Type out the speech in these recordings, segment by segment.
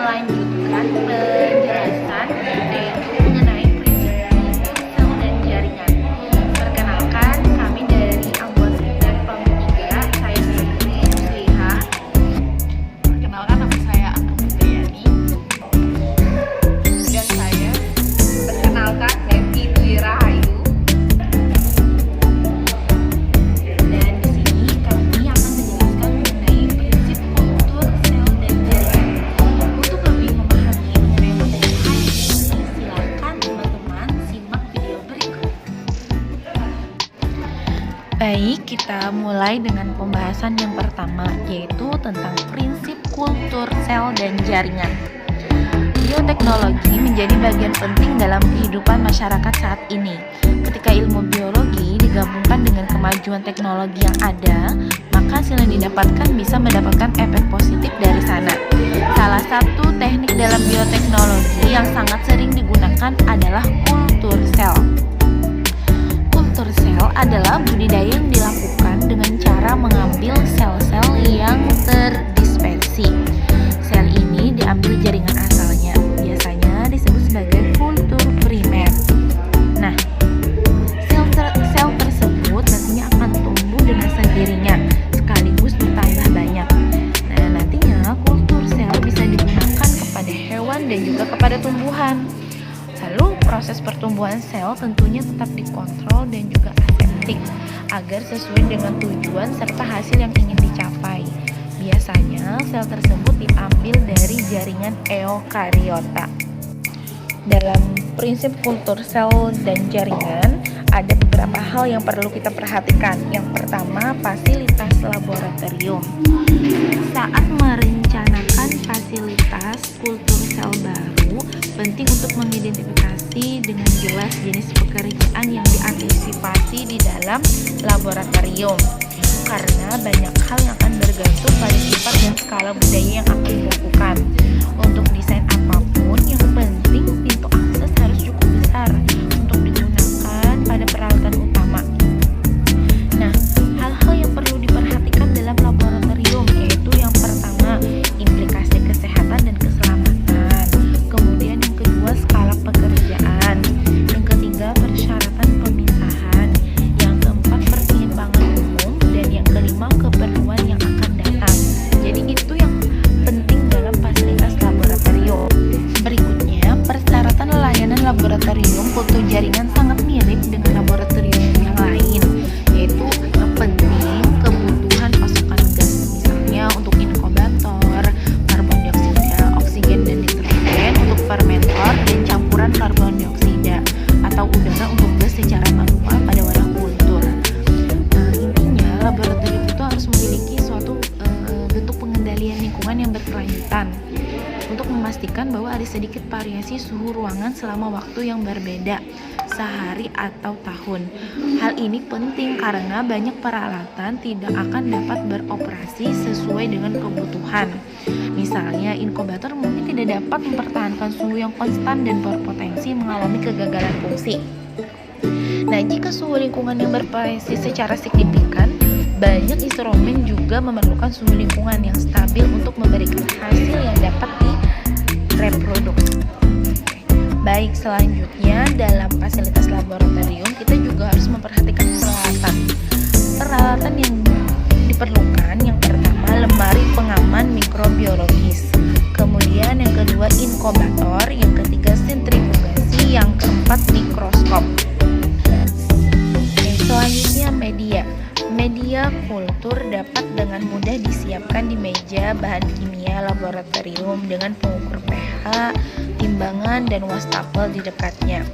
melanjutkan penjelasan yaitu mengenai prinsip sel dan jaringan. Perkenalkan, kami dari Ambon dan Pamuk 3, saya sendiri Musliha. Perkenalkan, nama saya Angga Fitriani. Dan saya Perkenalkan, Devi Dwi Rahayu. Dan di sini kami akan menjelaskan mengenai prinsip kultur sel dan jaringan. Untuk lebih memahami mengenai materi hari ini, silakan teman-teman simak video berikut. Baik, kita mulai dengan pembahasan yang pertama, yaitu tentang prinsip kultur sel dan jaringan. Bioteknologi menjadi bagian penting dalam kehidupan masyarakat saat ini. Ketika ilmu biologi digabungkan dengan kemajuan teknologi yang ada, maka hasil yang didapatkan bisa mendapatkan efek positif dari sana. Salah satu teknik dalam bioteknologi yang sangat sering digunakan adalah kultur sel. Kultur sel adalah budidaya yang dilakukan dengan cara mengambil sel-sel yang terdispersi. Sel ini diambil jaringan asalnya, biasanya disebut sebagai kultur primer. Nah, sel tersebut nantinya akan tumbuh dengan sendirinya, sekaligus bertambah banyak. Nah, nantinya kultur sel bisa digunakan kepada hewan dan juga kepada tumbuhan. Lalu proses pertumbuhan sel tentunya tetap dikontrol dan juga aseptik agar sesuai dengan tujuan serta hasil yang ingin dicapai. Biasanya sel tersebut diambil dari jaringan eukariota. Dalam prinsip kultur sel dan jaringan, ada beberapa hal yang perlu kita perhatikan. Yang pertama, fasilitas laboratorium. Saat merencanakan fasilitas kultur sel baru, penting untuk mengidentifikasi dengan jelas jenis pekerjaan yang diantisipasi di dalam laboratorium. Karena banyak hal yang akan bergantung pada sifat dan skala budaya yang akan dilakukan. Untuk desain apapun, yang penting pintu akses harus cukup besar untuk digunakan pada peralatan utama. Nah, hal-hal yang perlu diperhatikan dalam laboratorium yaitu yang pertama, implikasi kesehatan dan keselamatan. Kemudian yang kedua, skala pekerjaan. Yang ketiga, persyaratan pemisahan. Yang keempat, pertimbangan umum. Dan yang kelima, keperluan yang akan datang. Jadi itu yang penting dalam fasilitas laboratorium. Berikutnya, persyaratan layanan laboratorium kultur jaringan sangat mirip dengan laboratorium yang lain, yaitu yang penting kebutuhan pasokan gas, misalnya untuk inkubator, karbon dioksida, oksigen dan nitrogen untuk fermentor, dan campuran karbon dioksida atau udara untuk gas secara manual pada wadah kultur. Intinya laboratorium itu harus memiliki suatu bentuk pengendalian lingkungan yang berkelanjutan untuk memastikan bahwa ada sedikit variasi suhu ruangan selama waktu yang berbeda, sehari atau tahun. Hal ini penting karena banyak peralatan tidak akan dapat beroperasi sesuai dengan kebutuhan. Misalnya, inkubator mungkin tidak dapat mempertahankan suhu yang konstan dan berpotensi mengalami kegagalan fungsi. Nah, jika suhu lingkungan yang bervariasi secara signifikan, banyak instrumen juga memerlukan suhu lingkungan yang stabil untuk memberikan hasil yang dapat direproduksi. Baik, selanjutnya dalam fasilitas laboratorium kita juga harus memperhatikan peralatan. Peralatan yang diperlukan, yang pertama, lemari pengaman mikrobiologis. Kemudian yang kedua, inkubator. Yang ketiga, sentrifugasi. Yang keempat, mikroskop. Selanjutnya, media. Media kultur dapat dengan mudah disiapkan di meja bahan kimia laboratorium dengan pengukur pH, timbangan, dan wastafel di dekatnya.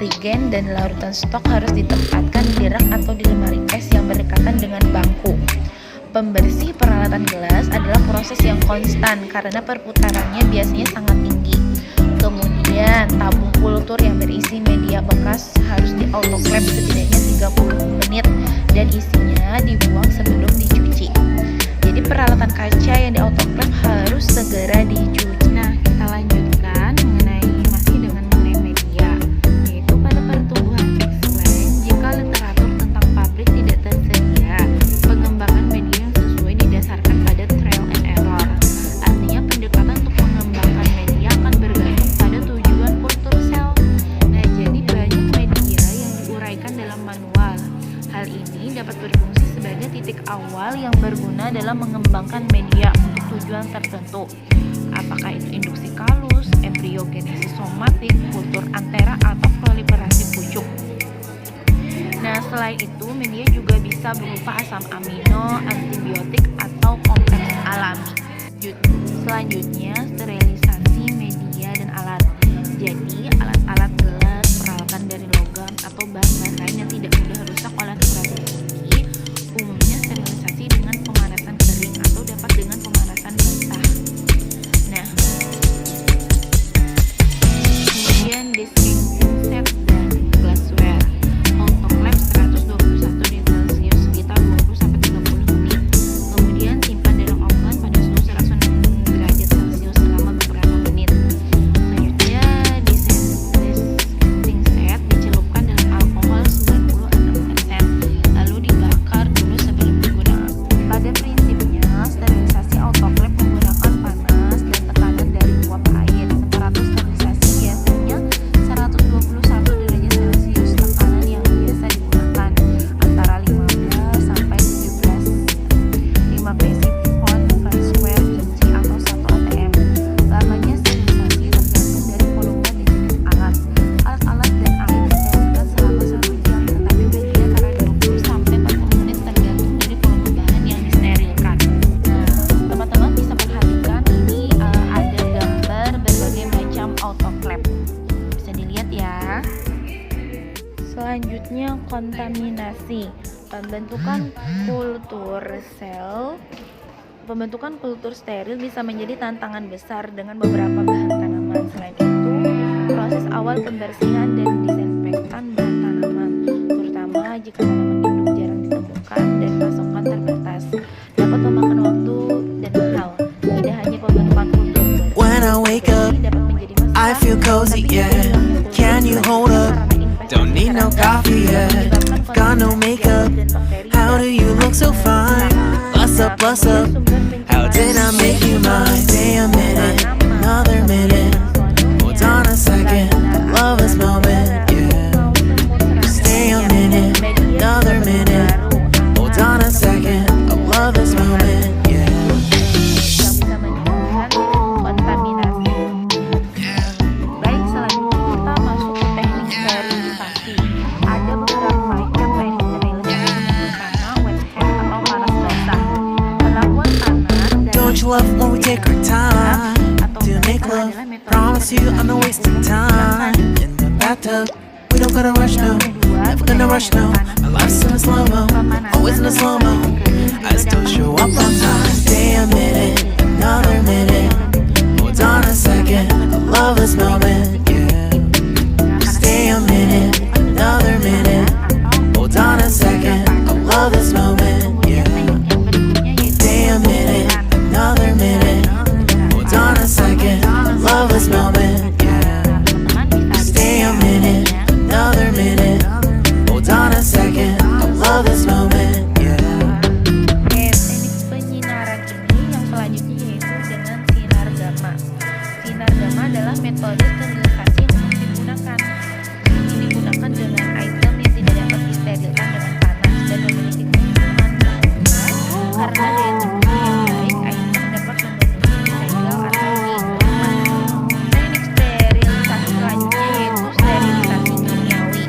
Reagen dan larutan stok harus ditempatkan di rak atau di lemari es yang berdekatan dengan bangku. Pembersih peralatan gelas adalah proses yang konstan karena perputarannya biasanya sangat tinggi. Kemudian, tabung kultur yang berisi media bekas harus di-autoclave setidaknya 30 menit dan isinya dibuang sebelum dicuci. Jadi peralatan kaca yang di-autoclave harus segera dicuci. Nah, kita lanjutkan masih mengenai media, yaitu pada pertumbuhan explain, jika literatur tentang pabrik tidak tersedia, pengembangan media yang sesuai didasarkan pada trial and error. Artinya pendekatan untuk mengembangkan media tertentu. Apakah itu induksi kalus, embriogenesis somatik, kultur antera, atau proliferasi pucuk. Nah, selain itu media juga bisa berupa asam amino, antibiotik, atau kompleks alami. Selanjutnya, sterilisasi media dan alat. Jadi, alat-alat gelas, peralatan dari logam, atau bahan-bahan lain yang tidak mudah rusak oleh temperatur tinggi, umumnya sterilisasi dengan pemanasan kering atau dapat dengan pemanasan basah. Nah, kemudian disinfektan dan glassware. Autoclave 121 derajat Celcius sekitar 20-30 menit. Kemudian simpan dalam oven pada suhu 106 derajat Celcius selama beberapa menit. Selanjutnya disinfecting set dicelupkan dalam alkohol 96%, lalu dibakar dulu sebelum digunakan. Pada prinsipnya, sterilisasi autoclave menggunakan panas dan tekanan dari uap air. Temperatur sterilisasi biasanya 121 derajat Celcius. Tekanan yang biasa digunakan antara 15 sampai 17 5 psi per square inci atau 1 atm. Lamanya sterilisasi tergantung dari volume dan jenis alat. Alat-alat dan air disterilkan selama 1 jam, tetapi berbeda karena 20 sampai 40 menit tergantung dari volume bahan yang disterilkan. Teman-teman bisa perhatikan ini ada gambar berbagai macam autoclave. Bisa dilihat ya. Selanjutnya, kontaminasi. Pembentukan kultur steril bisa menjadi tantangan besar dengan beberapa bahan tanaman. Selain itu, proses awal pembersihan dan disinfektan bahan tanaman, terutama jika tanaman induk jarang ditemukan dan pasokan terbatas, dapat memakan waktu dan mahal. Tidak hanya pembentukan kultur bersih, When I wake up, dapat menjadi masalah, I feel cozy, tapi juga yeah. hilangnya kultur Can you bersih hold up? karena infeksi Don't need no serangga coffee yet. menyebabkan Got no kontaminasi makeup. dan bakteri How dan do you look so fine? Bless up, bless up. How did I make you mine? Stay a minute, another minute. Hold on a second, love this moment, yeah. Stay a minute, another minute. Hold on a second, I love this moment, yeah. yang bisa menimbulkan kontaminasi. Baik, selanjutnya kita masuk ke teknik sterilisasi. Ada beberapa macam teknik sterilisasi, pertama wet hair atau panas basah. Perlakuan panas dan Don't you love when we take our time to make love? Promise you I'm not wasting time in the bathtub. We don't gotta rush now, never gonna rush now. My life's in a slow-mo, always in a slow-mo. I still show up on time. Stay a minute, another minute. Hold on a second, I love this moment, yeah. Stay a minute, another minute. Hold on a second, I love this moment, yeah. Stay a minute, another minute. Hold on a second, I love this moment, yeah. Stay a minute, another minute. Hold on a second, I love this moment, yeah. teknik penyinaran ini yang selanjutnya yaitu dengan sinar gamma. Sinar gamma adalah metode sterilisasi yang umum digunakan. Ini digunakan dengan item yang tidak dapat disterilkan dengan panas dan memiliki keuntungan karena daya terbukti yang baik, item dapat memenuhi segel atau keuntungan. Teknik sterilisasi selanjutnya yaitu sterilisasi kimiawi.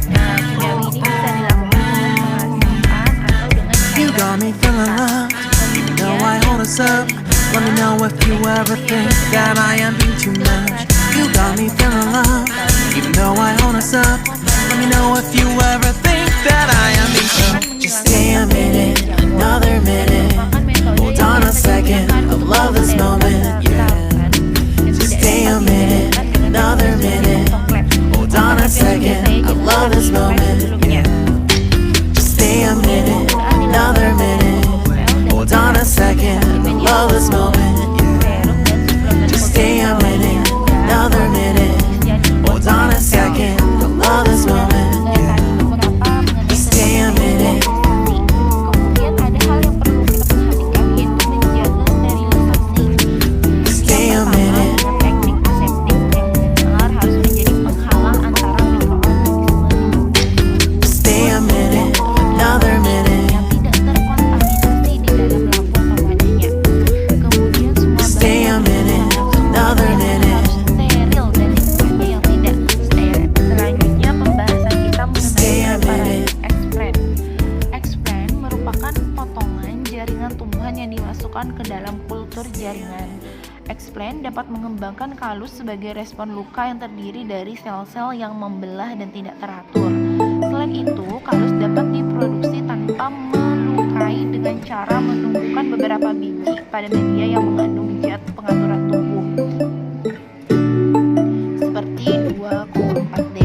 Nah, kimiawi ini bisa dilakukan dengan pengasapan atau dengan You got me feeling love, even though I hold us up. Let me know if you ever think that I am being too much. You got me feeling love, even though I hold us up. Let me know if you ever think that I am being too much. Just stay a minute, another minute. Hold on a second, I love this moment, yeah. Just stay a minute, another minute. Hold on a second, I love this moment, yeah. Just stay a minute, another minute. Hold on a second, I love this moment, yeah. Just stay a minute, another minute. Hold on a second, I love this moment, yeah. Just stay a minute. Kemudian ada hal yang perlu kita perhatikan yaitu menjaga sterilisasi. mengembangkan kalus sebagai respon luka yang terdiri dari sel-sel yang membelah dan tidak teratur. Selain itu, kalus dapat diproduksi tanpa melukai dengan cara menumbuhkan beberapa biji pada media yang mengandung zat pengaturan tubuh seperti 2,4D.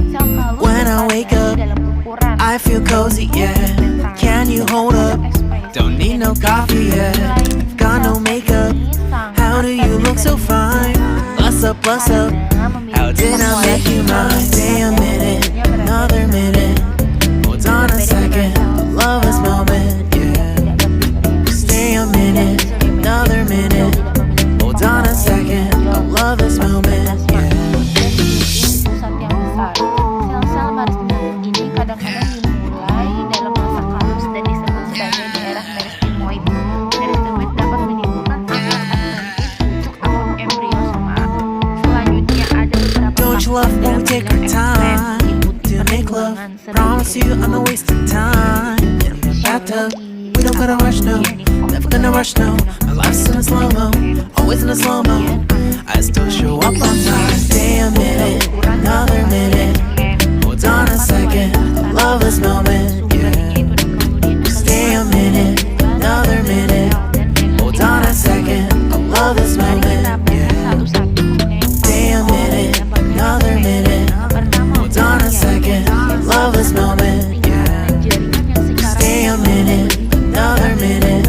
Sel kalus When I wake up, dalam ukuran I feel cozy, yeah. Can you hold up? Don't need no coffee, yeah. Got no makeup. How do you look so fine? Bust up, bust up. How did I make you mine? Stay a minute, another minute. Hold on a second, love this moment, yeah. Stay a minute, another minute. Hold on a second, I love this moment, yeah. Pusat yang besar. Sel-sel meristematik ini kadang-kadang dimulai dalam masa kalus dan disebut sebagai daerah meristimoid. Meristimoid dapat menimbulkan akar adventif untuk akun embriosoma. Selanjutnya ada beberapa Don't you love when we take our time to make love? Promise you I'm not wasting time in the bathtub. We don't gotta rush, no. Never gonna rush, no. My life's in a slow-mo, always in a slow-mo. I still show up on time. Stay a minute, another minute. Hold on a second, love this moment, yeah. Stay a minute, another minute. Hold on a second, I love this moment, yeah. Stay a minute, another minute. Hold on a second, love this moment, yeah. Stay a minute, another minute.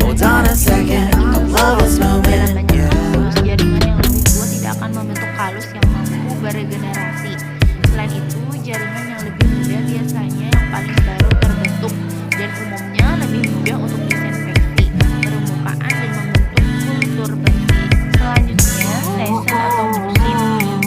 Hold on a second, I love this moment, yeah. Jaringan yang lebih tua tidak akan membentuk kalus yang mampu beregenerasi. Selain itu, jaringan yang lebih muda biasanya yang paling baru terbentuk dan umumnya lebih mudah untuk disinfeksi, permukaan dan membentuk kultur bersih. Selanjutnya, season atau musim.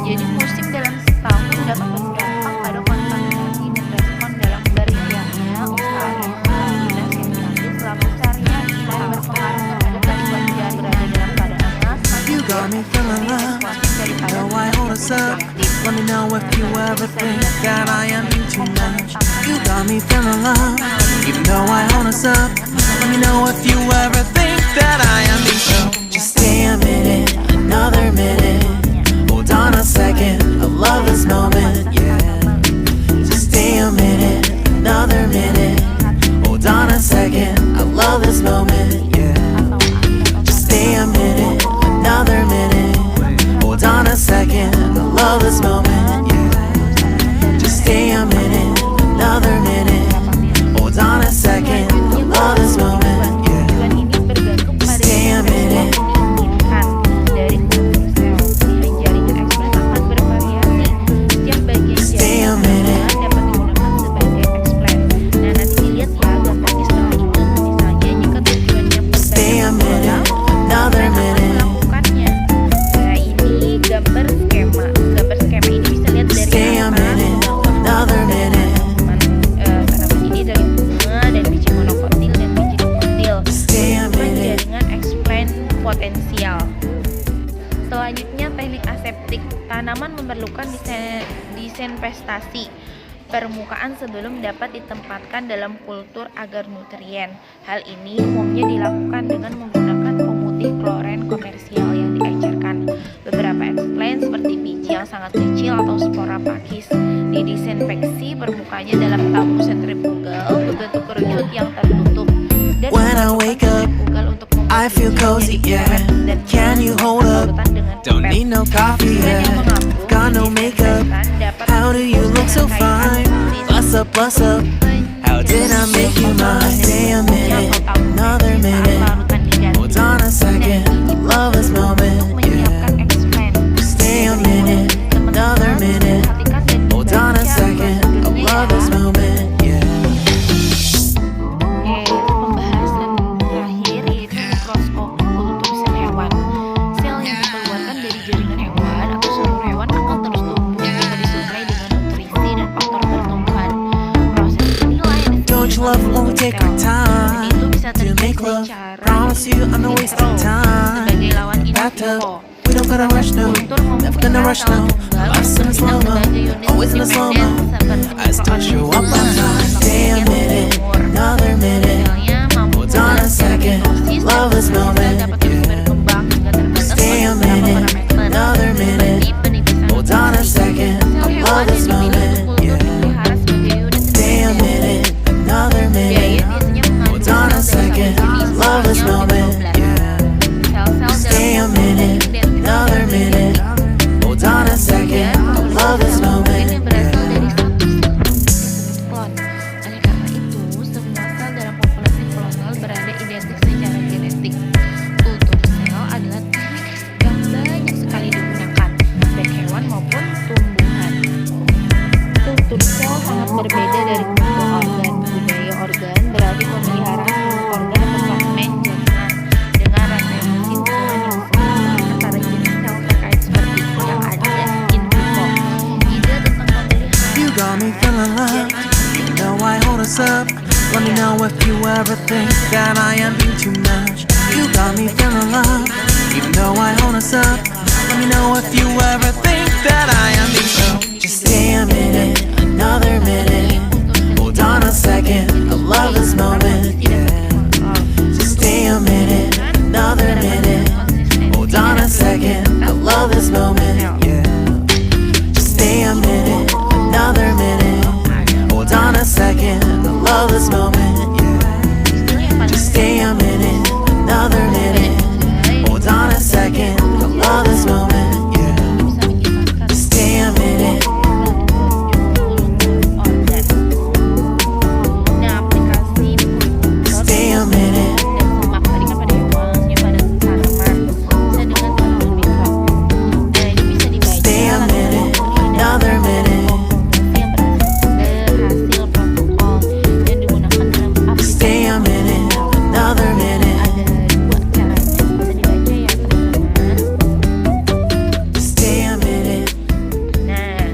Jadi musim dalam setahun dapat berdampak pada kontaminasi dan respon dalam berjalannya usaha aktivitas yang diambil selama pencarian dan berpengaruh terhadap kandungan jari berada dalam keadaan You got me feeling love. Know why hold us up? Let me know if you ever think that I am being too much. You got me feeling love. Even though I hold us up, let me know if you ever think that I am being so. Just stay a minute, another minute. Hold on a second, I love this moment, yeah. Just stay a minute, another minute. Hold on a second, I love this moment, yeah. Just stay a minute, another minute. Hold on a second, I love this moment, yeah. Just stay a minute, another minute. Hold on a second, I love this moment, yeah. Just stay a minute. Dari sel, jaringan ekspres akan bervariasi. Setiap bagian Stay a jaringan minute. dapat digunakan sebagai ekspres. Nah, nanti dilihat ya gambar di sebelah itu. Misalnya jika tujuannya Stay a minute, another minute. melakukannya. Nah, ini gambar skema. Gambar skema ini bisa lihat dari Stay a minute, another minute. tanaman ini dari bunga dan biji monokotil dan biji dikotil. Stay a Bukan minute. jaringan explant potensial. Selanjutnya teknik aseptik. Tanaman memerlukan disinfestasi permukaan sebelum dapat ditempatkan dalam kultur agar nutrien. Hal ini umumnya dilakukan dengan menggunakan pemutih kloren komersial yang diecerkan. Beberapa explant seperti biji yang sangat kecil atau spora pakis didisinfeksi permukaannya dalam tabung sentrifugal berbentuk kerucut yang tertutup dan When I wake up, sentrifugal untuk I feel cozy, yeah. Can you hold up? Don't need no coffee, yeah. Got no makeup. How do you look so fine? Bust up, bust up. How did I make you mine? Stay a minute, another minute. Hold on a second, love this moment, yeah. Stay a minute, another minute. Hold on a second, I love this moment, yeah. Pembahasan terakhir yaitu mikroskop kultur sel hewan. Sel yang dikeluarkan dari jaringan hewan atau seluruh hewan akan terus tumbuh jika disuplai dengan nutrisi dan faktor pertumbuhan. Proses inilah yang Don't you love when we take our time itu bisa to make terjadi love? secara Promise you I'm not wasting time. sebagai lawan in Bathtub, vivo. we don't gotta rush, no. Never gonna rush, no. My life's in a slow-mo, always in a slow-mo. I still show up on time. Stay a minute, another minute. Hold on a second, love this moment, yeah. Stay a minute, know if you ever think that I am being too much. You got me feeling love, even though I hold us up. Let me know if you ever think that I am being so. Just stay a minute, another minute. Hold on a second, I love this moment, yeah. Just stay a minute, another minute. Hold on a second, I love this moment, yeah. Just stay a minute, another minute. Hold on a second, I love this moment, yeah. Just stay a minute, another minute. Hold on a second, I love this moment, yeah. Just stay a minute. Nah, aplikasi Stay a minute. semak tadi kan pada awalnya pada tanaman bisa dengan cara lebih nah ini bisa dibaca Stay a minute, another minute. yang berhasil protokol yang digunakan dalam aplikasi Stay a minute, another minute. ada dua caranya bisa dibaca ya teman-teman. Stay a minute. Nah,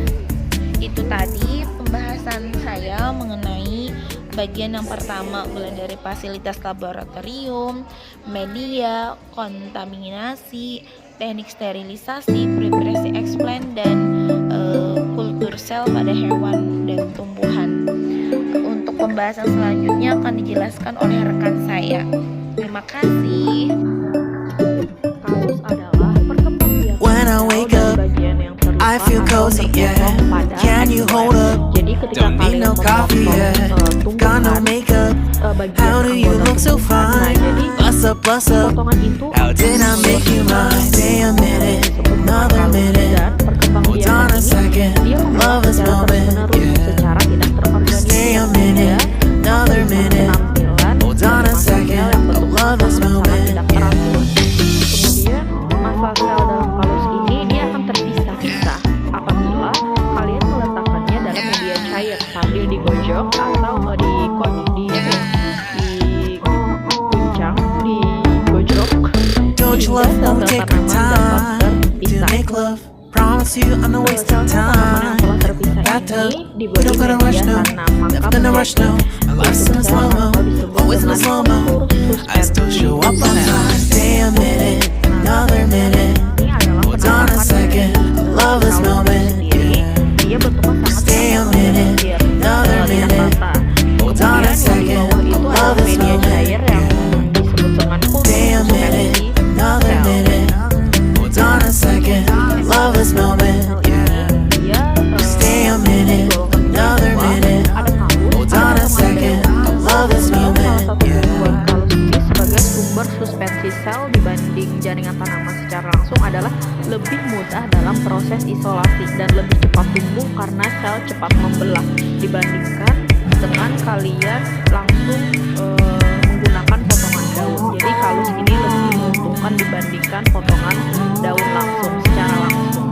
itu tadi pembahasan saya mengenai bagian yang pertama, mulai dari fasilitas laboratorium, media, kontaminasi, teknik sterilisasi, preparasi explant, dan kultur sel pada hewan dan tumbuhan. Untuk pembahasan selanjutnya akan dijelaskan oleh rekan saya. Terima kasih. Kasus adalah perkembangbiakan When I wake up, bagian yang terluka I feel atau cozy, terpotong yeah. pada Can you hold up? Jadi ketika Don't need kalian no coffee, yeah. Got no tumbuhan makeup. bagian How do you anggota look so tumbuhan, nah fine? jadi Bust up, bust up. potongan itu How did I make you mine? Stay a minute, another minute. dan Hold on perkembangbiakan a second, ini dia membuat love this secara moment, terus-menerus yeah. secara tidak terorganisir Stay a yang minute, another minute. penampilan Hold on a second, I love this moment, tidak yeah. teratur. Kemudian massa sel dalam kalus ini dia akan terpisah-pisah apabila kalian meletakkannya dalam media cair sambil digojok atau diguncang, digojok Don't you love when we take our time to make love? Promise you I'm not wasting tanaman yang telah time. terpisah Bathtub, ini we diberi don't gotta rush media no, tanam never maka gonna rush no. My life's in a slow mo, always in a slow mo. I still show up on time. Stay a minute, another minute. ini adalah Hold on a second, love this moment, yeah. dia bentuknya sangat Stay a minute, another minute. Hold on a second, itu love adalah this media moment, cair yang disebut dengan Stay a minute, another sel. minute. Hold on a second, love this moment, yeah. Dia Stay a minute, another minute. ada kalus, Hold on a second, love this salah moment, satu yeah. tujuan kalus ini sebagai sumber suspensi sel dibanding jaringan tanaman secara langsung adalah lebih mudah dalam proses isolasi dan lebih cepat tumbuh karena sel cepat membelah dibandingkan dengan kalian langsung menggunakan potongan daun. Jadi kalus ini lebih menguntungkan dibandingkan potongan daun langsung secara langsung.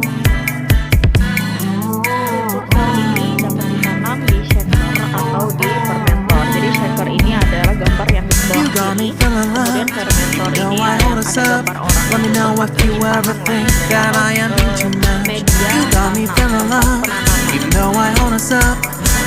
Sel ini dapat ditanam di shaker atau di fermentor. Jadi shaker ini adalah gambar yang di You bawah got me kiri. feeling love. Kemudian fermentor Know ini I ada hold us up. gambar orang. Let me know if you ever think that I am being too much. Media You got me feeling love. Even though I hold us up.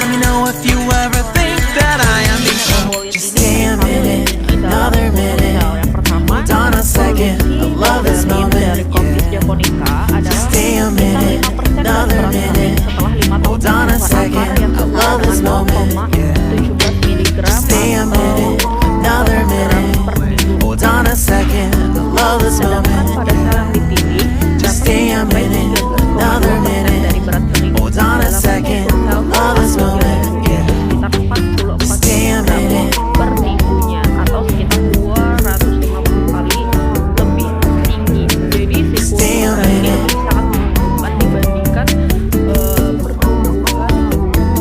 Let me know if you ever think that I am being so. Just stay a minute, another minute. Yang pertama, Hold on a second, I love this dari moment, Coptis yeah. japonica adalah Stay a minute, sekitar 5% dari another berat minute. badan setelah 5 tahun Hold on a berakar second, yang I setara love this dengan moment, yeah. 0,17 miligram Stay a minute, another minute. per minggu. Hold on a second, I love this Sedangkan moment. pada sel yang dipilih Just dapat stay a mencapai minute, 13,2% another minute. dari berat badan Hold on a dalam second, sel I love this moment, yeah. sekitar 44 Stay a miligram minute. per minggunya atau sekitar 250 kali lebih tinggi. Jadi si Stay a kultur ini minute. sangat menguntungkan dibandingkan pertumbuhan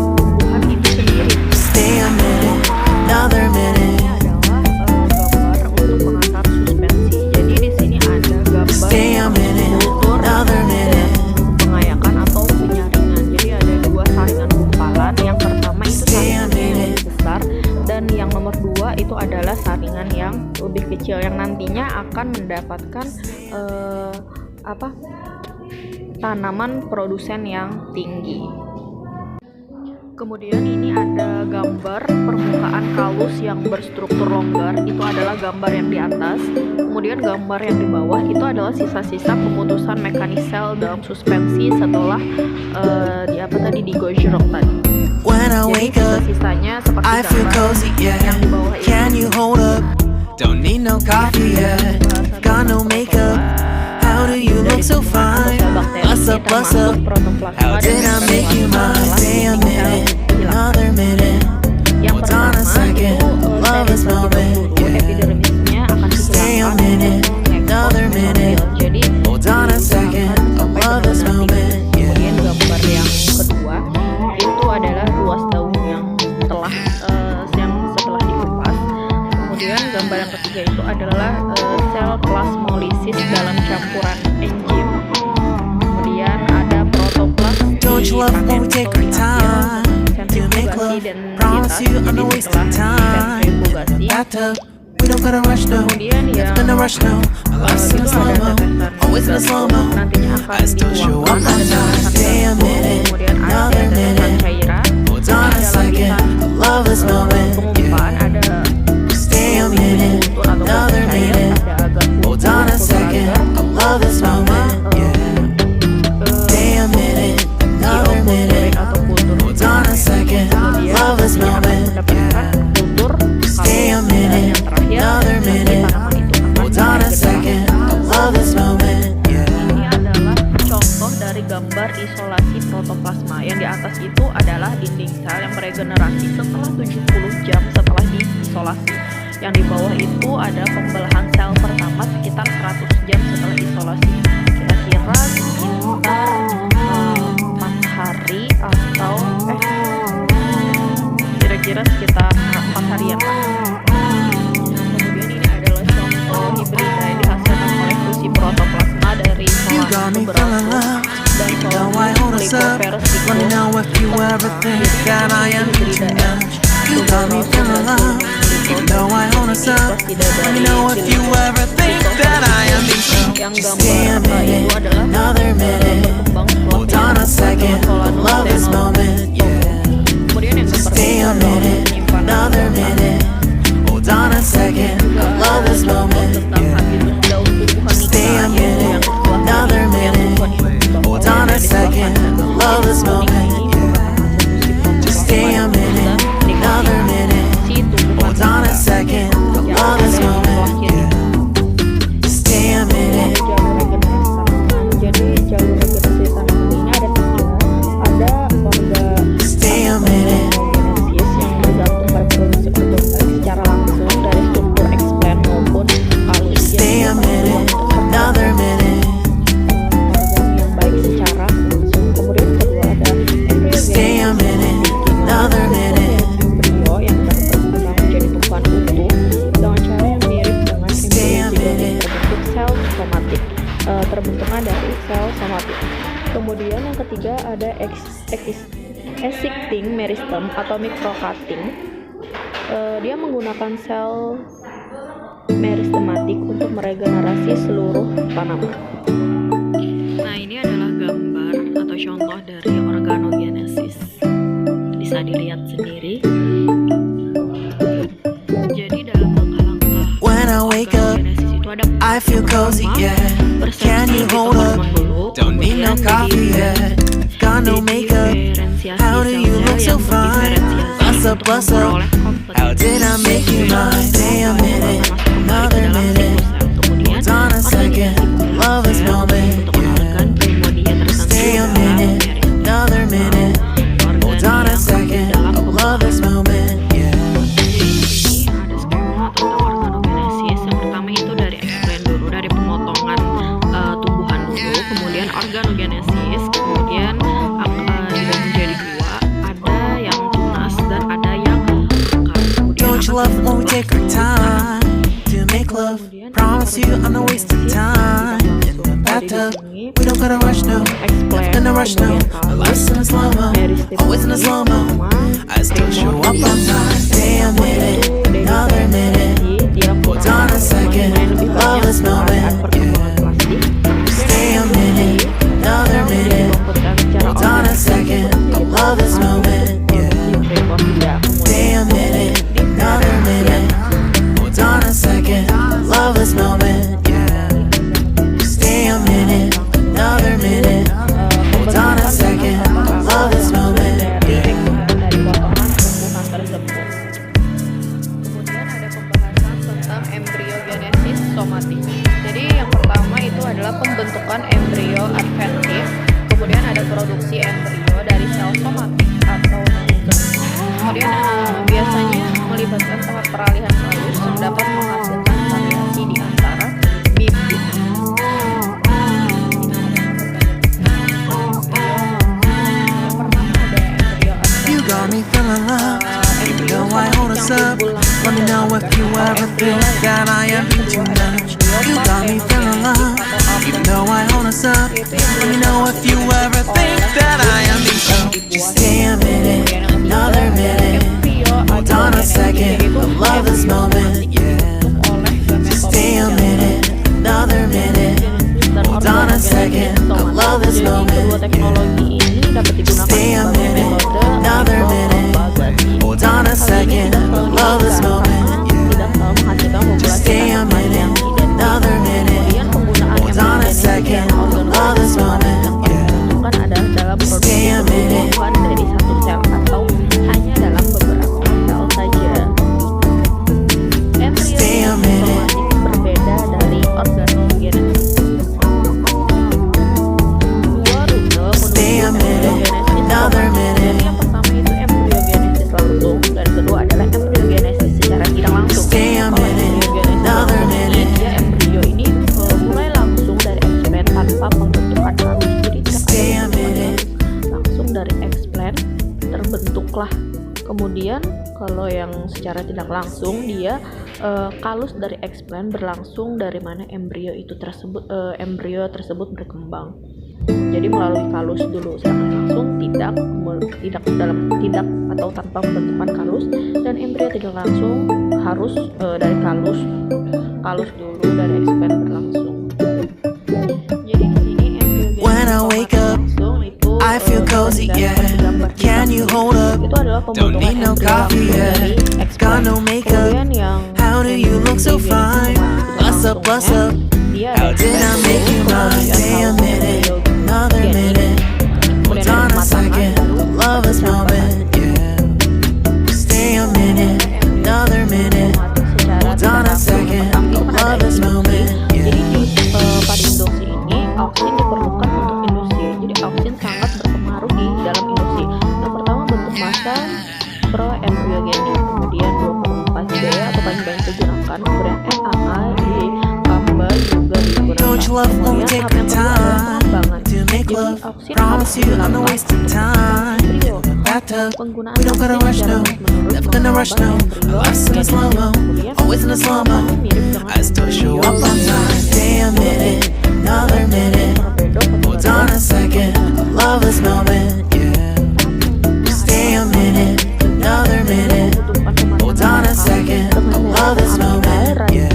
tumbuhan itu sendiri. Stay a minute, another minute. Ini adalah gambar untuk pengantar suspensi. Jadi di sini ada gambar Stay a minute, kultur another minute. pengayakan atau penyaringan. Jadi ada dua saringan gumpalan. Yang pertama itu Stay a saringan yang minute. lebih besar dan yang nomor 2 itu adalah saringan yang lebih kecil yang nantinya akan mendapatkan tanaman produsen yang tinggi. Kemudian ini ada gambar permukaan kalus yang berstruktur longgar, itu adalah gambar yang di atas. Kemudian gambar yang di bawah itu adalah sisa-sisa pemutusan mekanis sel dalam suspensi setelah digojrok tadi. When I Jadi wake up, sisa-sisanya seperti I feel gambar cozy, yeah. yang di bawah ini. Can you hold up? Don't need no coffee yet. Got no makeup. How do you look so fine? What's up, what's up? How did I make you mine? Stay a minute, another minute. Yang Hold on a pertama second, itu love dari is terlebih moment, dahulu yeah. epidermisnya akan Stay a dihilangkan minute, another minute. Jadi Hold on a second, I love this moment, yeah. kemudian gambar yang kedua itu adalah ruas daun yang setelah dikupas. Kemudian gambar yang ketiga itu adalah sel plasmolisis dalam campuran enzim. Kemudian ada protoplas Don't you love when we take our time to make love? Promise you I'm not wasting time in the bathtub. We don't gotta rush, no. Kemudian yang Never rush, no. I love itu in ada slow-mo, tetesan always in slow-mo. nantinya akan I still show up dituangkan on ada time. tetesan Stay a gas, minute, kemudian ada another tetesan minute. cairan, Hold on a ada second, lapisan I love this moment, pengumpan, yeah. ada Stay a minute, struktur atau another cair, minute. ada agak Hold on a second, I love this moment, yeah. Stay a minute, another minute. atau kultur Hold on a second, I love this moment, yeah. kultur Stay a dan minute, yang terakhir another nanti minute. tanaman itu akan Hold on a bergerak. second, I love this moment, yeah. Ini adalah contoh dari gambar isolasi protoplasma. Yang di atas itu adalah dinding sel yang meregenerasi setelah 70 jam setelah diisolasi. Yang di bawah itu ada pembelahan sel pertama sekitar 100 jam setelah isolasi. Kira-kira sekitar 4 hari atau kira-kira sekitar 4 harian lah. Kemudian ini adalah contoh hibrida yang dihasilkan oleh fusi protoplasma dari You got me feeling love, even though I hold us up. Let me know if you ever think that I am too much. You got me feeling love, even though I hold us up. Let me know if you ever think that I am too yang much. Just stay a gambar itu minute, adalah another minute. berkembang Hold on a second, I love this moment, yeah. Kemudian yang Stay a minute, another minute. Hold on a second, I love this moment, tentang yeah. habitus daun tumbuhan Stay a nikah, minute, another minute. Hold on a second, I love this moment, yeah. Just stay a minute, another minute. Hold on a second, I love this moment, yeah. Just stay a minute. Jadi jalur regenerasi tanaman ini ada 3. Ada orga Stay a minute. genesis yang bergantung pada produksi organ secara langsung dari struktur eksplan maupun halus. Stay a minute, another minute. Organ yang baik secara langsung. Kemudian kedua ada Stay a minute, another minute. embrio yang dapat berkembang menjadi tumpuan utuh dengan cara yang mirip dengan Stay a embrio minute. terbentuk sel somatik. Terbentuknya dari sel somatik. Kemudian yang ketiga ada existing meristem atau microcutting. Dia menggunakan sel meristematik untuk meregenerasi seluruh tanaman. Nah, ini adalah gambar atau contoh dari organogenesis. Bisa dilihat sendiri. Jadi dalam langkah-langkah When I wake up, organogenesis itu ada I feel cozy, yeah. Can you hold up? Don't need no coffee yet. Got no makeup. How do you look so fine? What's up, what's up? How did I make you mine? Stay a minute, another minute. Hold on a second, love this moment, yeah. Stay a minute, another minute. Hold on a second, I love this moment, yeah. Ini ada skema tentang organogenesis. Yang pertama itu dari eksplan dulu, dari pemotongan tumbuhan dulu, kemudian organogenesis, kemudian dibagi menjadi 2, ada yang tunas dan ada yang akar. Don't you love when we take our time to make love? Promise you I'm not wasting time in the bathtub. We don't gotta rush, no. In a rush, no. I listen in slow-mo, always in a slow-mo. I still show up on time. Stay a minute, another minute. Hold on a second, love this moment, yeah. Stay a minute, another minute. Hold on a second, love this moment, yeah. think that I am being too much? You got me feeling love, even though I hold us up. Let me know if you ever think that I am being so. Just stay a minute, another minute. Hold on a second, I love this moment, yeah. Just stay a minute, another minute. Hold on a second, I love this moment, yeah. Stay a minute, another minute. Hold on a second, I love this moment, yeah. Just stay a minute, another minute. Hold on a second, I love this moment, yeah. adalah dalam Stay a minute. pertumbuhan dari satu sel atau hanya dalam beberapa sel saja. Stay a minute. Embryo berbeda dari organogenesis. Dua rute Stay a menuju minute, embryogenesis. another minute. Jadi yang pertama itu embryogenesis langsung dan kedua adalah embryogenesis secara tidak langsung. Stay a Kalau minute, embryogenesis another langsung, minute. dia embrio ini mulai langsung dari eksplan tanpa pembentukan kalus. Jadi tidak Stay a ada minute. langsung dari eksplan terbentuklah. Kemudian kalau yang secara tidak langsung dia kalus dari eksplan berlangsung dari mana embrio tersebut berkembang. Jadi melalui kalus dulu, sedangkan langsung tidak atau tanpa pembentukan kalus, dan embrio tidak langsung harus dari kalus dulu dari eksplan berlangsung. Jadi di sini embryogenesis When I wake up, langsung itu I feel cozy, yeah. Can you hold up? itu adalah Don't pembentukan need no embrio coffee, langsung yeah. dari Got eksplan. no makeup. Kemudian yang How do you look so fine? What's up, what's up? dia How did I make you mine? Stay a minute, another minute. Hold on a second, love this moment, yeah. Stay a minute, another minute. Hold on a second, love this moment, Jadi yeah. di pada induksi ini auksin diperlukan untuk induksi. Jadi auksin sangat berpengaruh di dalam induksi. Yang pertama bentuk massa proembryogenik, kemudian 24D atau paling banyak digunakan, kemudian NAA di gambar juga digunakan. Don't you love when we Kemudian take tahap our yang kedua adalah time pengembangan. to make Jadi love? auksin Promise you I'm not digunakan wasting untuk time. embrio. In the bathtub, Penggunaan we don't gotta auksin rush secara no. terus-menerus Never gonna rush no. mengembang Our life's in a slow mo, Kemudian always in a slow mo. mirip dengan I still show up on time. Stay a minute, another minute. Hold on a second, love this moment, yeah. Stay a minute, another minute. Hold on a second, love this moment, yeah.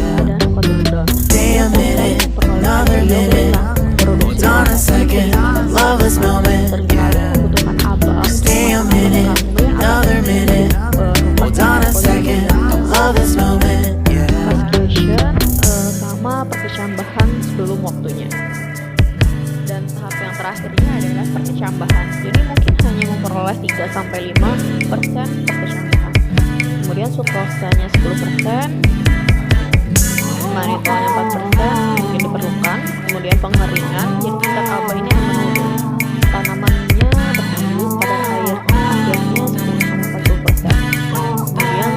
Stay a minute, another minute. Hold on a second, love this moment, yeah. Stay a minute, another minute. Hold on a second, love this moment, yeah. Castration sama perkecambahan sebelum waktunya. Dan tahap yang terakhirnya adalah perkecambahan. Jadi mungkin hanya memperoleh 3-5% perkecambahan. Kemudian sukrosanya 10%, manitolnya 4% mungkin diperlukan. Kemudian pengeringan, jadi tingkat alba ini akan menurun. Tanamannya bertumbuh pada akhirnya 10-40%. Kemudian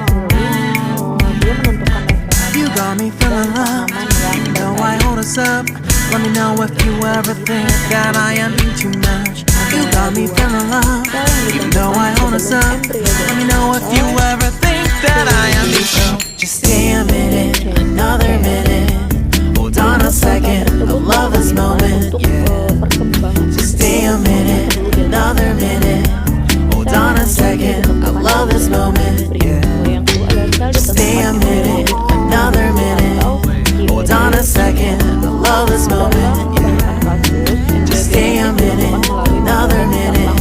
dia menentukan referensi You got me feeling love, even though I hold us up. Let me know if you ever think that I am being too much. You got me feeling love, even though I hold us up. Let me know if you ever think that I am being so. Just stay a minute, another minute. Hold on a second, I love this moment, yeah. Just stay a minute, another minute. Hold on a second, I love this moment, yeah. Stay a minute, another minute. Hold on a second, I love this moment, yeah. Just stay a minute, another minute.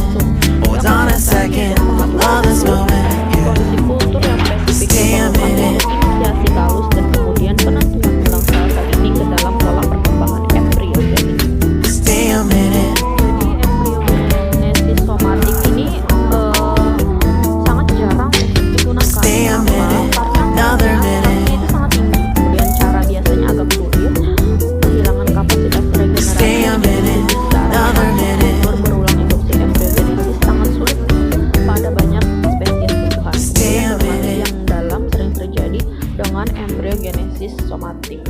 Hold on a second, I love this moment, yeah. kultur yang spesifik Stay a minute. inisiasi kalus dan kemudian penentuan ulang sel ini ke dalam pola perkembangan embriogenik. Stay a minute. Embryogenesis somatik ini sangat jarang untuk digunakan. Stay a minute, Karena another minute. itu sangat tinggi. Kemudian cara biasanya agak sulit, kehilangan kapasitas regenerasi. Stay a minute, another minute. Berulang induksi embryogenesis sangat sulit pada banyak spesies tumbuhan. Stay a Kemudian minute. yang dalam sering terjadi dengan embryogenesis somatik.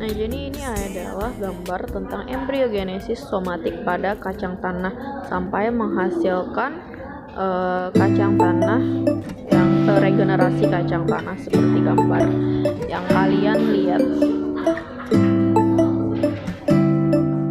Nah, jadi ini adalah gambar tentang embryogenesis somatik pada kacang tanah sampai menghasilkan kacang tanah yang regenerasi kacang tanah seperti gambar yang kalian lihat.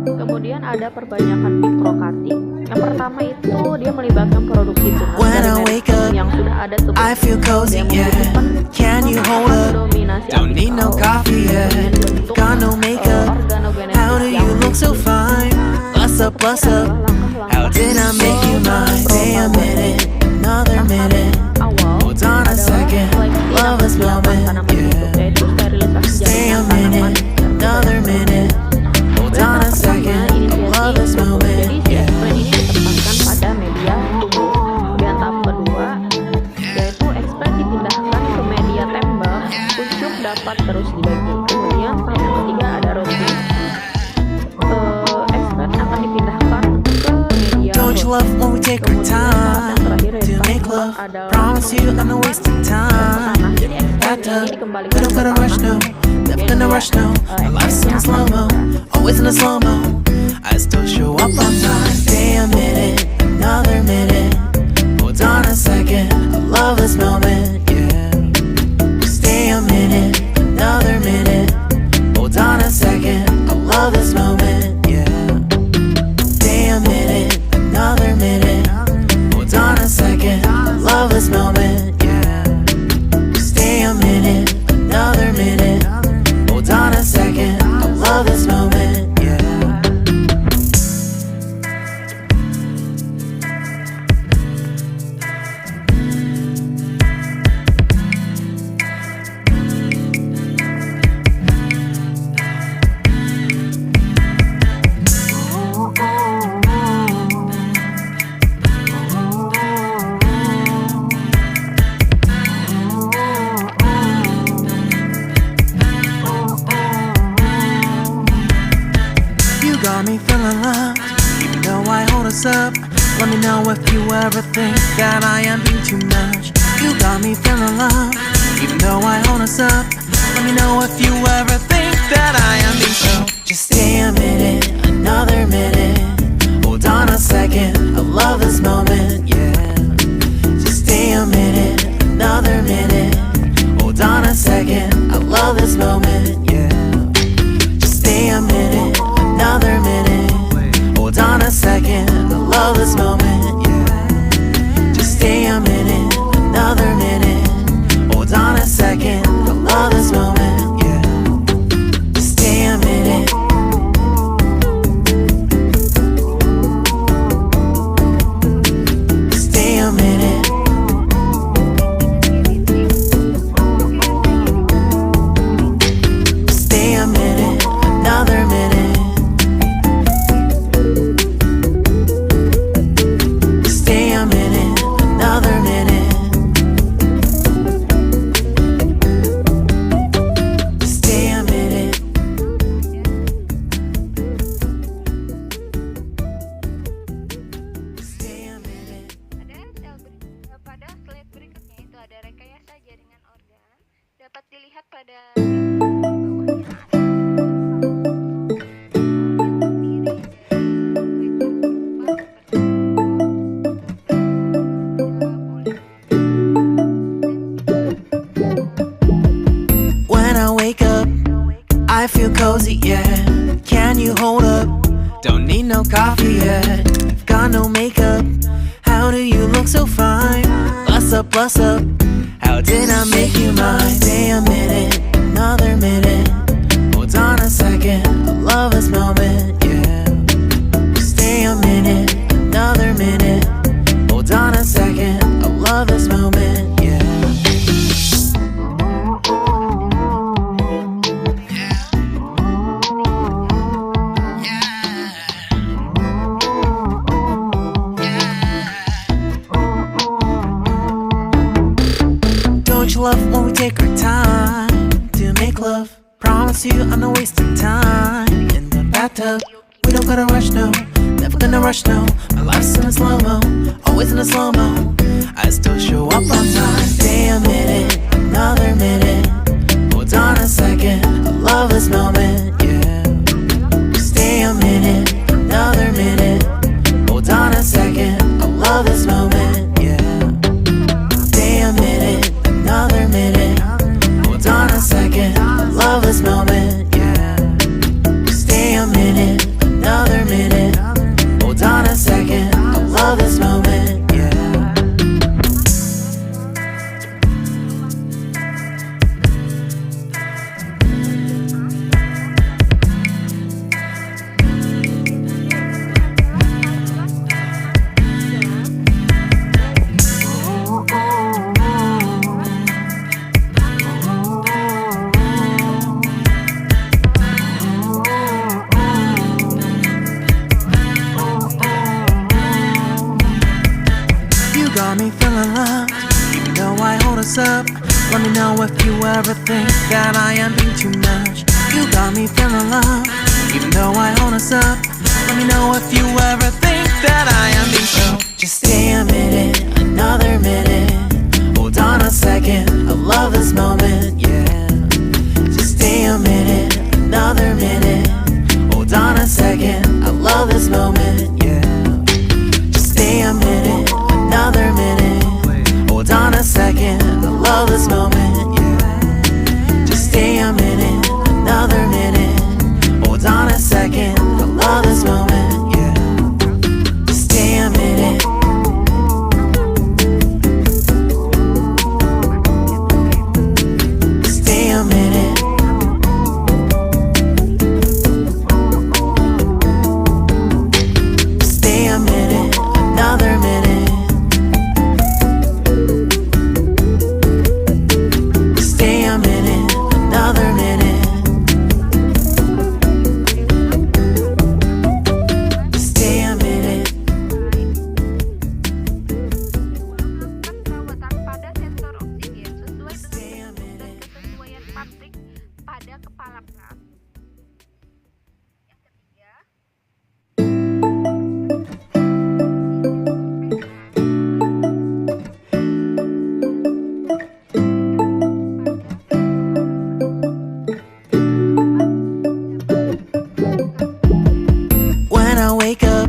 Kemudian ada perbanyakan microcutting. Yang pertama itu dia melibatkan produksi tunas When dari I merek wake up, yang sudah ada I sebelumnya. feel cozy, Dia yeah. membutuhkan Can you hold up? dominasi Don't need no apikal coffee, yeah. dengan bentuk, Got no makeup. organogenetik How do yang you look so fine? Bust up, bust up. How did I make you mine? Stay a minute, another minute. Awal Hold on a adalah second. seleksi dan Love this penyiapan moment, tanaman hidup, yeah. yaitu sterilisasi Stay a jaringan tanaman minute, dan another budaya. minute. Hold Dan on a tahap pertama, second. Love this inisiasi. moment, Jadi si yeah. ekspren ini ditempatkan pada media tumbuh. Kemudian tahap kedua yaitu ekspren dipindahkan ke media tembak, pucuk dapat terus dibagi. Kemudian tahap yang ketiga ada rutin. Ekspren akan dipindahkan ke media Don't you love when we take our Kemudian tahap yang time terakhir to yaitu make tahap love? adalah Promise you I'm not wasting time. tanah. Jadi ekspren Bathtub, ini we dikembalikan don't ke gotta rush no, tanah. never gonna rush no. My life's in slow mo, always in a slow mo. I still show up on time. Stay a minute, another minute. Hold on a second, I love this moment, yeah. Stay a minute, another minute. Hold on a second, I love this moment, yeah. Stay a minute, another minute. Hold on a second, I love this moment, yeah. Stay a minute, another minute. Hold on a second, I love this moment, yeah. You got me feeling loved, even though I hold us up. Let me know if you ever think that I am being too much. You got me feeling loved, even though I hold us up. Let me know if you ever think that I am being so. Just stay a minute, another minute. Hold on a second, I love this moment, yeah. Just stay a minute, another minute. Hold on a second, I love this moment, yeah. Just stay a minute, another minute. Hold on a second, I love this moment, yeah. Just stay a minute, another minute. Hold on a second, I love this moment, yeah. Just stay a minute. Stay a minute. Stay a minute, another minute. Stay a minute, another minute. Stay a minute. Stay a minute. Pada slide berikutnya itu ada rekayasa jaringan organ dapat dilihat pada When I wake up, I feel cozy, yeah. Can you hold up? Don't need no coffee yet. Got no makeup. How do you look so fine? Bust up, bust up. How did I make you mine? Stay a minute, another minute. Hold on a second, I love this moment, yeah. Stay a minute, another minute. Hold on a second, I love this moment, yeah. Don't you love when we take our time to make love? Promise you I'm not wasting time in the bathtub. We don't gotta rush no, never gonna rush no. My life's in a slow mo, always in a slow mo. I still show up on time. Stay a minute, another minute. Hold on a second, I love this moment, yeah. Stay a minute, another minute. Hold on a second, I love this moment, yeah. Stay a minute, what's up. Let me know if you ever think that I am being too much. You got me feeling love, even though I own us up. Let me know if you ever think that I am being so. Just stay a minute, another minute. Hold on a second, I love this moment, yeah. Just stay a minute, another minute. Hold on a second, I love this moment, yeah. Just stay a minute, another minute. Hold on a second, I love this moment, yeah. Just stay a minute, another minute. Hold on a second, I love this moment, yeah. Just stay a minute. Stay a minute. Stay a minute, another minute. Stay a minute, another minute. Stay a minute. Perawatan pada sensor oksigen sesuai Stay a dengan minute. kesesuaian pabrik pada kepala plat. Yang ketiga, When I wake up,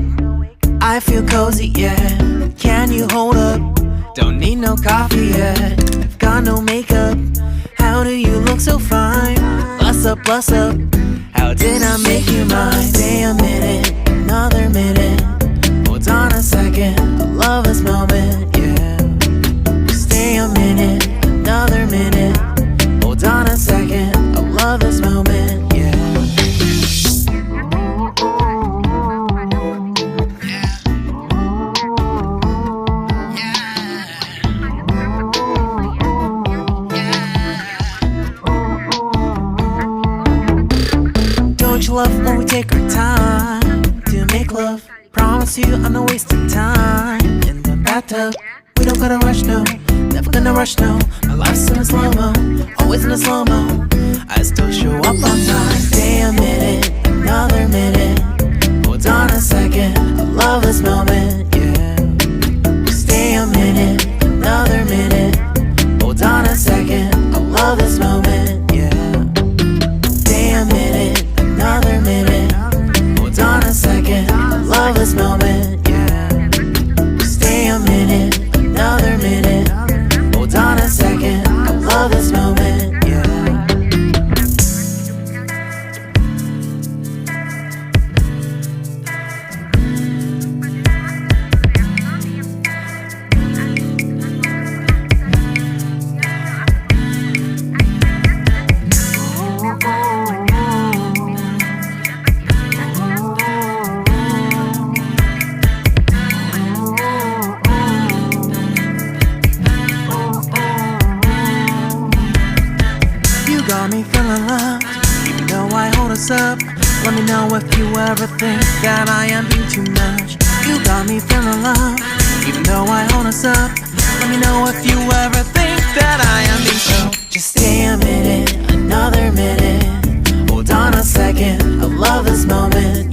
I feel cozy, yeah. Can you hold up? Don't need no coffee yet. I've got no makeup. How do you look so fine? Bust up, bust up. How did I make you mine? Stay a minute, another minute. Hold on a second, I love this moment, yeah. Stay a minute, another minute. Hold on a second, I love this moment, yeah. Don't you love when we take our time to make love? Promise you I'm not wasting time in the bathtub. We don't gotta rush, no. Never gonna rush, no. My life's in a slow-mo, always in a slow-mo. I still show up on time. Stay a minute, another minute. Hold on a second, I love this moment, yeah. Stay a minute, another minute. Hold on a second, I love this moment, yeah. Stay a minute, another minute. Hold on a second, I love this moment, yeah. Stay a minute, another minute. Hold on a second, I love this moment, yeah. You got me feeling loved, even though I hold us up. Let me know if you ever think that I am being too much. You got me feeling loved, even though I hold us up. Let me know if you ever think that I am being so. Just stay a minute, another minute. Hold on a second, I love this moment,